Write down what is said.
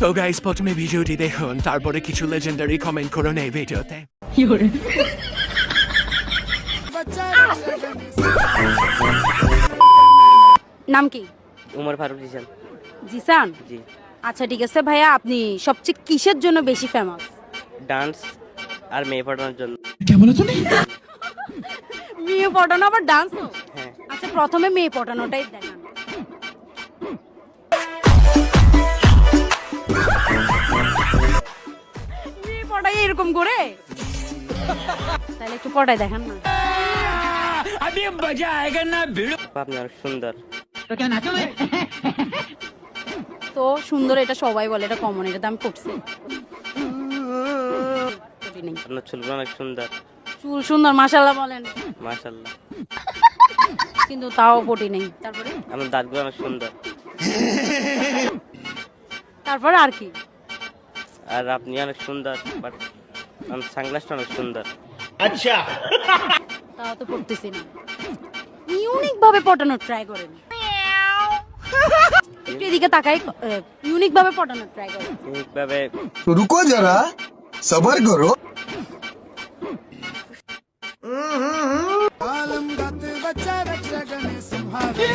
তো গাইস প্রথমে ভিডিওটি দেখুন, তারপরে কিছু লেজেন্ডারি কমেন্ট করুন এই ভিডিওতে। নাম কি? উমর ফারুক জিসান। জিসান? জি। আচ্ছা ঠিক আছে ভাইয়া, আপনি সবচেয়ে কিসের জন্য বেশি ফেমাস? ডান্স আর মেয়ে পড়ানোর জন্য। মেয়ে পটানো আবার ডান্স? হ্যাঁ। আচ্ছা প্রথমে মেয়ে পটানোটাই দেখান। মেয়ে পটাই এরকম করে? তাহলে একটু পটাই দেখান না। আপনি অনেক সুন্দর। তো সুন্দর এটা সবাই বলে, এটা কমন, এটা তো আমি করছি। আপনার চুলগুলো অনেক সুন্দর। চুল সুন্দর মাশাআল্লাহ বলেন। মাশাআল্লাহ। কিন্তু তাও পটি নেই। তারপরে আপনার দাঁতগুলো অনেক সুন্দর। তারপরে আর কি? আর আপনি অনেক সুন্দর, বাট আপনার সানগ্লাসটা অনেক সুন্দর। তাও তো পড়তেছি না। ইউনিক ভাবে পটানোর ট্রাই করেন। একটু এদিকে তাকাই, ইউনিক ভাবে পটানোর ট্রাই করেন। ঠিকভাবে रुको जरा सबर करो आलम गाते बच्चा रक्षा गणे संभाले